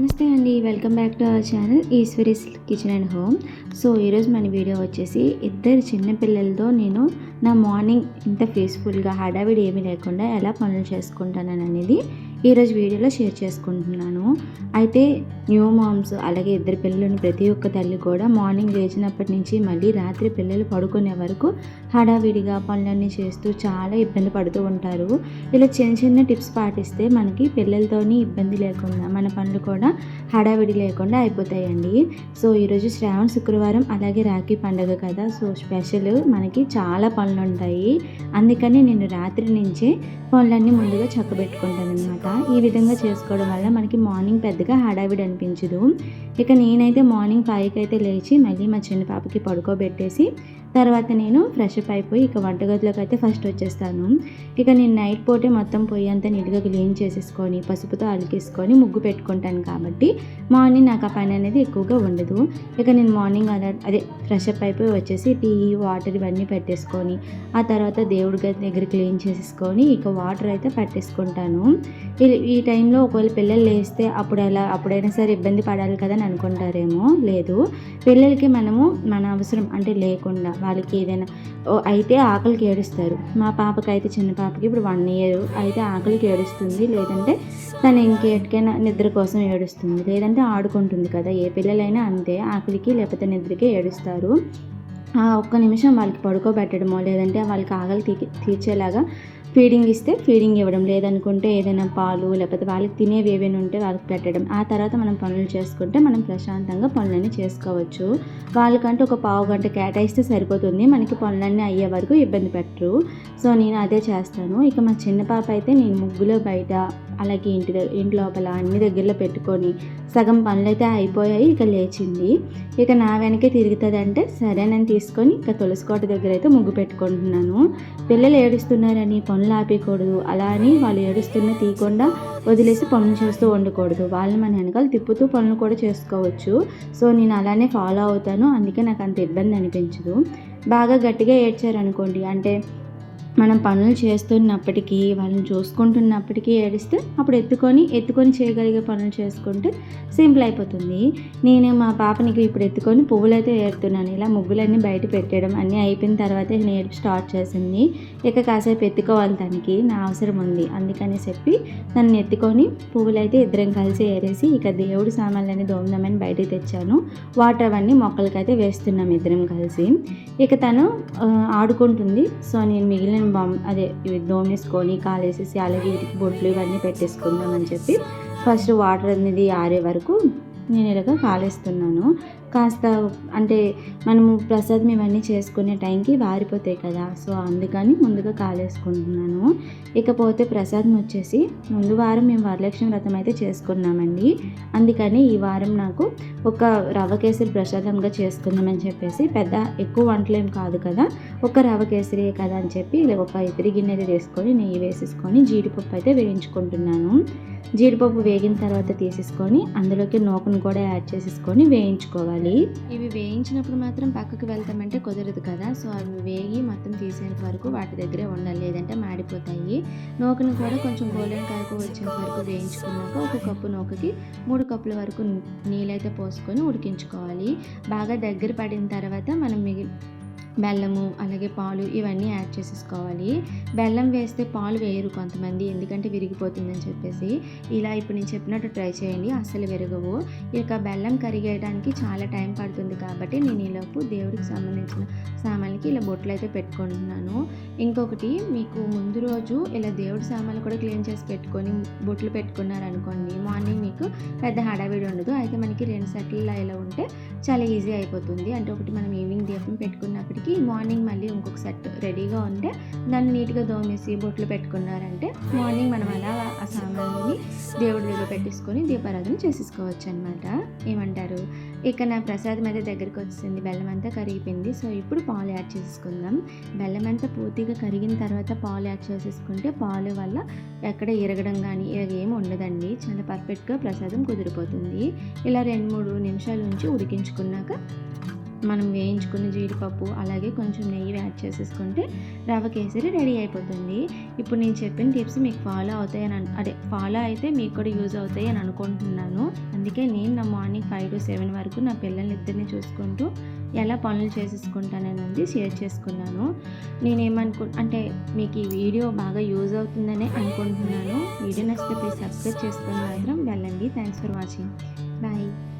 నమస్తే అండి, welcome back to our channel Eshwari's kitchen and home. So ఈరోజు మన వీడియో వచ్చేసి ఇద్దరు చిన్న పిల్లలతో నేను నా మార్నింగ్ ఇంత పీస్ఫుల్గా హడావిడి ఏమీ లేకుండా ఎలా పనులు చేసుకుంటానని అనేది ఈరోజు వీడియోలో షేర్ చేసుకుంటున్నాను. అయితే న్యూ మామ్స్ అలాగే ఇద్దరు పిల్లలను ప్రతి ఒక్క తల్లి కూడా మార్నింగ్ లేచినప్పటి నుంచి మళ్ళీ రాత్రి పిల్లలు పడుకునే వరకు హడావిడిగా పనులన్నీ చేస్తూ చాలా ఇబ్బంది పడుతూ ఉంటారు. ఇలా చిన్న చిన్న టిప్స్ పాటిస్తే మనకి పిల్లలతోని ఇబ్బంది లేకుండా మన పనులు కూడా హడావిడి లేకుండా అయిపోతాయండి. సో ఈరోజు శ్రావణ శుక్రవారం అలాగే రాఖీ పండుగ కదా, సో స్పెషల్ మనకి చాలా పనులు ఉంటాయి. అందుకని నేను రాత్రి నుంచే పనులన్నీ ముందుగా చక్కబెట్టుకుంటాను అనమాట. ఈ విధంగా చేసుకోవడం వల్ల మనకి మార్నింగ్ పెద్దగా హడావిడి అనిపించదు. ఇక నేనైతే మార్నింగ్ 5కి అయితే లేచి మళ్ళీ మా చిన్న పాపకి పడుకోబెట్టేసి తర్వాత నేను ఫ్రెష్ అప్ అయిపోయి ఇక వంటగదిలోకి అయితే ఫస్ట్ వచ్చేస్తాను. ఇక నేను నైట్ పూటే మొత్తం పొయ్యి అంతా నీట్గా క్లీన్ చేసేసుకొని పసుపుతో అలికేసుకొని ముగ్గు పెట్టుకుంటాను కాబట్టి మార్నింగ్ నాకు ఆ పని అనేది ఎక్కువగా ఉండదు. ఇక నేను మార్నింగ్ అదే ఫ్రెష్ అప్ అయిపోయి వచ్చేసి టీ వాటర్ ఇవన్నీ పెట్టేసుకొని ఆ తర్వాత దేవుడి గది దగ్గర క్లీన్ చేసేసుకొని ఇక వాటర్ అయితే పెట్టేసుకుంటాను. ఈ టైంలో ఒకవేళ పిల్లలు లేస్తే అప్పుడైనా సరే ఇబ్బంది పడాలి కదా అని అనుకుంటారేమో, లేదు, పిల్లలకి మనము మన అవసరం అంటే లేకుండా వాళ్ళకి ఏదైనా అయితే ఆకలికి ఏడుస్తారు. మా పాపకైతే చిన్న పాపకి ఇప్పుడు 1 year అయితే ఆకలికి ఏడుస్తుంది, లేదంటే తను ఇంకెటికైనా నిద్ర కోసం ఏడుస్తుంది, లేదంటే ఆడుకుంటుంది కదా. ఏ పిల్లలైనా అంతే, ఆకలికి లేకపోతే నిద్రకి ఏడుస్తారు. ఆ ఒక్క నిమిషం వాళ్ళకి పడుకోబెట్టడమో లేదంటే వాళ్ళకి ఆకలి తీర్చేలాగా ఫీడింగ్ ఇస్తే ఫీడింగ్ ఇవ్వడం, లేదనుకుంటే ఏదైనా పాలు లేకపోతే వాళ్ళకి తినేవి ఏవైనా ఉంటే వాళ్ళకి పెట్టడం. ఆ తర్వాత మనం పనులు చేసుకుంటే మనం ప్రశాంతంగా పనులన్నీ చేసుకోవచ్చు. వాళ్ళకంటే ఒక పావు గంట కేటాయిస్తే సరిపోతుంది, మనకి పనులన్నీ అయ్యే వరకు ఇబ్బంది పెట్టరు. సో నేను అదే చేస్తాను. ఇక మా చిన్న పాప అయితే నేను ముగ్గులో బయట అలాగే ఇంటి లోపల అన్ని దగ్గరలో పెట్టుకొని సగం పనులు అయితే అయిపోయాయి. ఇక లేచింది, ఇక నా వెనకే తిరుగుతుందంటే సరేనని తీసుకొని ఇక తులసి కోట దగ్గర అయితే ముగ్గు పెట్టుకుంటున్నాను. పిల్లలు ఏడుస్తున్నారని పనులు ఆపేయకూడదు, అలా అని వాళ్ళు ఏడుస్తున్న తీయకుండా వదిలేసి పనులు చేస్తూ ఉండకూడదు. వాళ్ళని మన వెనకాల తిప్పుతూ పనులు కూడా చేసుకోవచ్చు. సో నేను అలానే ఫాలో అవుతాను, అందుకే నాకు అంత ఇబ్బంది అనిపించదు. బాగా గట్టిగా ఏడ్చారనుకోండి, అంటే మనం పనులు చేస్తున్నప్పటికీ వాళ్ళని చూసుకుంటున్నప్పటికీ ఏడిస్తే అప్పుడు ఎత్తుకొని చేయగలిగే పనులు చేసుకుంటే సింపుల్ అయిపోతుంది. నేను మా పాపనికి ఇప్పుడు ఎత్తుకొని పువ్వులైతే ఏరుతున్నాను. ఇలా ముగ్గులన్నీ బయట పెట్టడం అన్నీ అయిపోయిన తర్వాత నేను స్టార్ట్ చేసింది. ఇక కాసేపు ఎత్తుకోవాలి, తనకి నా అవసరం ఉంది, అందుకని చెప్పి తను ఎత్తుకొని పువ్వులైతే ఇద్దరం కలిసి ఏరేసి ఇక దేవుడి సామాన్లన్నీ దోమదామని బయటకు తెచ్చాను. వాటర్ అవన్నీ మొక్కలకైతే వేస్తున్నాం ఇద్దరం కలిసి. ఇక తను ఆడుకుంటుంది. సో నేను మిగిలిన ఇవి దోమేసుకొని కాలేసేసి అలాగే వీటికి బొట్లు ఇవన్నీ పెట్టేసుకుందామని చెప్పి ఫస్ట్ వాటర్ అనేది ఆరే వరకు నేను ఇలాగ కాలేస్తున్నాను. కాస్త అంటే మనము ప్రసాదం ఇవన్నీ చేసుకునే టైంకి వారిపోతాయి కదా, సో అందుకని ముందుగా కాలేసుకుంటున్నాను. ఇకపోతే ప్రసాదం వచ్చేసి ముందు వారం మేము వరలక్ష్మి వ్రతం అయితే చేసుకున్నామండి. అందుకని ఈ వారం నాకు ఒక రవ్వ కేసరి ప్రసాదంగా చేసుకుందామని చెప్పేసి పెద్ద ఎక్కువ వంటలేం కాదు కదా, ఒక రవ్వ కేసరి కదా అని చెప్పి ఒక ఇతరి గిన్నె తీసుకొని నెయ్యి వేసేసుకొని జీడిపప్పు అయితే వేయించుకుంటున్నాను. జీడిపప్పు వేగిన తర్వాత తీసేసుకొని అందులోకి నూకను కూడా యాడ్ చేసేసుకొని వేయించుకోవాలి. ఇవి వేయించినప్పుడు మాత్రం పక్కకు వెళ్తామంటే కుదరదు కదా, సో అవి వేగి మొత్తం తీసేంత వరకు వాటి దగ్గరే ఉండాలి, లేదంటే మాడిపోతాయి. నూకను కూడా కొంచెం గోల్డెన్ కలర్ వచ్చేంత వరకు వేయించుకున్నాక 1 కప్పు నూకకి 3 కప్పుల వరకు నీళ్ళైతే పోసుకొని ఉడికించుకోవాలి. బాగా దగ్గర పడిన తర్వాత మనం బెల్లము అలాగే పాలు ఇవన్నీ యాడ్ చేసేసుకోవాలి. బెల్లం వేస్తే పాలు వేయరు కొంతమంది, ఎందుకంటే విరిగిపోతుందని చెప్పేసి. ఇలా ఇప్పుడు నేను చెప్పినట్టు ట్రై చేయండి, అస్సలు విరగవు. ఇక బెల్లం కరిగేయడానికి చాలా టైం పడుతుంది కాబట్టి నేను ఈలోపు దేవుడికి సంబంధించిన సామాన్లకి ఇలా బొట్లు అయితే పెట్టుకుంటున్నాను. ఇంకొకటి, మీకు ముందు రోజు ఇలా దేవుడి సామాన్లు కూడా క్లీన్ చేసి పెట్టుకొని బొట్లు పెట్టుకున్నారనుకోండి, మార్నింగ్ మీకు పెద్ద హడావిడి ఉండదు. అయితే మనకి 2 సెట్లు ఇలా ఉంటే చాలా ఈజీ అయిపోతుంది. అంటే ఒకటి మనం ఈవినింగ్ దీపం పెట్టుకున్నప్పటికీ మార్నింగ్ మళ్ళీ ఇంకొక సెట్ రెడీగా ఉంటే దాన్ని నీట్గా దోమేసి బొట్లు పెట్టుకున్నారంటే మార్నింగ్ మనం అలా ఆ సామాన్ని దేవుడి దగ్గర పెట్టేసుకొని దీపారాధన చేసేసుకోవచ్చు అనమాట. ఏమంటారు? ఇక నా ప్రసాదం అయితే దగ్గరికి వచ్చింది, బెల్లం అంతా కరిగిపోయింది. సో ఇప్పుడు పాలు యాడ్ చేసుకుందాం. బెల్లం అంతా పూర్తిగా కరిగిన తర్వాత పాలు యాడ్ చేసేసుకుంటే పాలు వల్ల ఎక్కడ ఇరగడం కానీ ఏమి ఉండదండి, చాలా పర్ఫెక్ట్గా ప్రసాదం కుదిరిపోతుంది. ఇలా 2-3 నిమిషాల నుంచి ఉడికించుకున్నాక మనం వేయించుకున్న జీడిపప్పు అలాగే కొంచెం నెయ్యి యాడ్ చేసేసుకుంటే రవ్వ కేసరి రెడీ అయిపోతుంది. ఇప్పుడు నేను చెప్పిన టిప్స్ మీకు ఫాలో అయితే మీకు కూడా యూజ్ అవుతాయి అని అనుకుంటున్నాను. అందుకే నేను నా మార్నింగ్ 5 to 7 వరకు నా పిల్లల్ని చూసుకుంటూ ఎలా పనులు చేసేసుకుంటాననేది షేర్ చేసుకున్నాను. అంటే మీకు ఈ వీడియో బాగా యూజ్ అవుతుందనే అనుకుంటున్నాను. వీడియో నచ్చితే ప్లీజ్ సబ్స్క్రైబ్ చేసుకొని మాత్రం వెళ్ళండి. Thanks for watching. బాయ్.